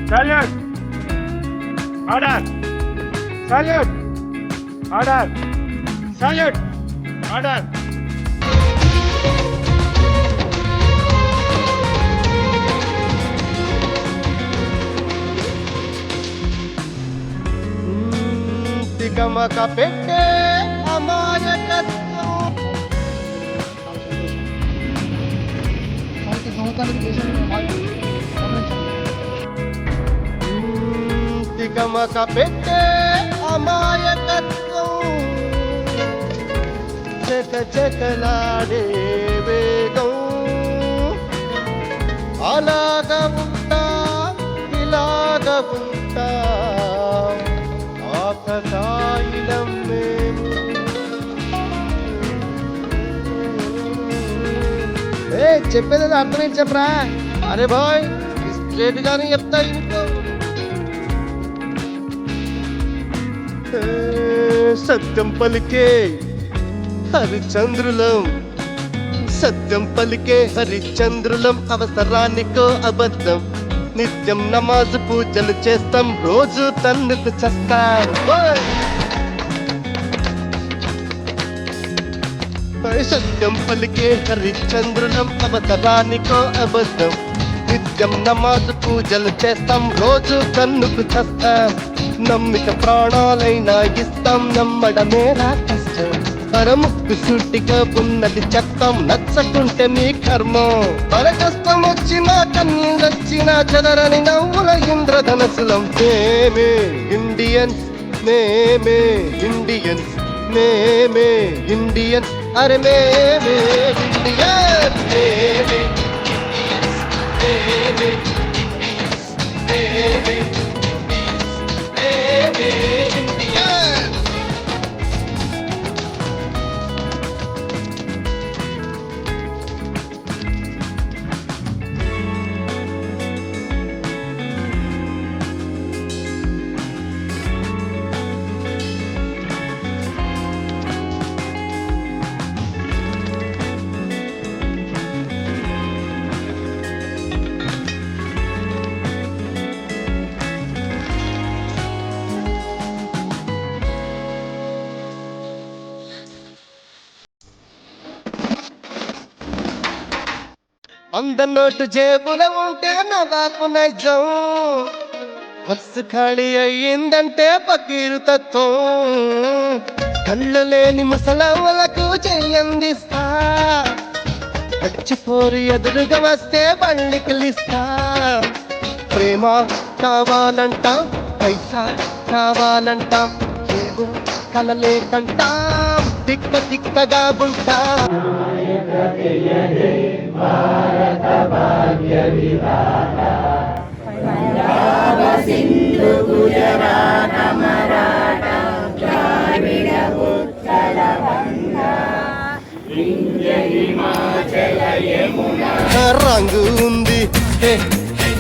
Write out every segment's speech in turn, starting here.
Salute! Order! Salute! Order! Salute! Order! తికమక పెట్టే అమాయకత్వం తికమక పెట్టే అమాయకత్వం చక చకలాడే వేగం అలాగా ఉంటా ఇలాగా ఉంటా ఆకతాయిలం మేము చెప్పేది అర్థమేంటి చెప్పరా అరే బాయ్ స్ట్రేట్ గానే చెప్తా ఇంకో సత్యం పలికే హరిచంద్రులం సత్యం పలికే హరిచంద్రులం అవసరానికో అబద్ధం నిత్యం నమాజు పూజలు చేస్తాం రోజు తన్నుకు చస్తాం సత్యం పలికే హరిచంద్రులం అవసరానికో అబద్ధం నిత్యం నమాజు పూజలు చేస్తాం రోజు తన్నుకు చస్తాం నమ్మిక ప్రాణాలైనా ఇస్తాం నమ్మడమేరా కష్టం పరముక్కు సూటిగా ఉన్నది చెప్తాం నచ్చకుంటే మీ కర్మం పర కష్టం వచ్చినా కన్నీళ్ళొచ్చినా చెదరని నవ్వుల ఇంద్రధనసులం మేమే ఇండియన్స్ మేమే ఇండియన్స్ మేమే ఇండియన్స్ అరే మేమే ఇండియన్స్ మేమే మేమే మేమే అందరి నోటు జేబులో ఉంటే నవాకు నైజం బస్సు ఖాళీ అయ్యిందంటే పకీరు తత్వం కళ్ళు లేని ముసలమ్మలకు చెయ్యందిస్తా చచ్చిపోరు ఎదురుగా వస్తే బండికిలిస్తా ప్రేమ కావాలంట పైసా కావాలంట ఏవో కలలే కంటాం తిక్క తిక్కగా ఉంటా భారత భాగ్య విధాత పంజాబ సింధు గుజరాత మరాఠ ద్రావిడ ఉత్తర బంగ వింధ్య హిమాచల యమునా రంగు ఉంది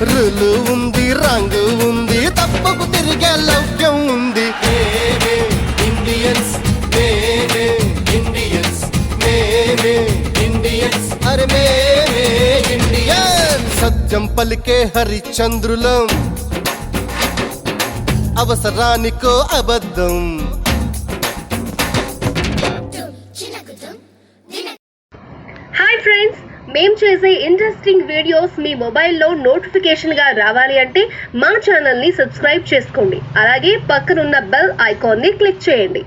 రులు ఉంది రంగు ఉంది తప్పకు తిరిగే లౌక్యం ఉంది ఇండియన్స్ మేమే ఇండియన్స్ మేమే ఇండియన్స్ అరే మేమే ఇండియన్స్ సత్యం పలికే హరిచంద్రులం అవసరానికో అబద్ధం హాయ్ ఫ్రెండ్స్ మేము చేసే ఇంట్రెస్టింగ్ వీడియోస్ మీ మొబైల్లో నోటిఫికేషన్గా రావాలి అంటే మా ఛానల్ని సబ్స్క్రైబ్ చేసుకోండి అలాగే పక్కనున్న బెల్ ఐకాన్ని క్లిక్ చేయండి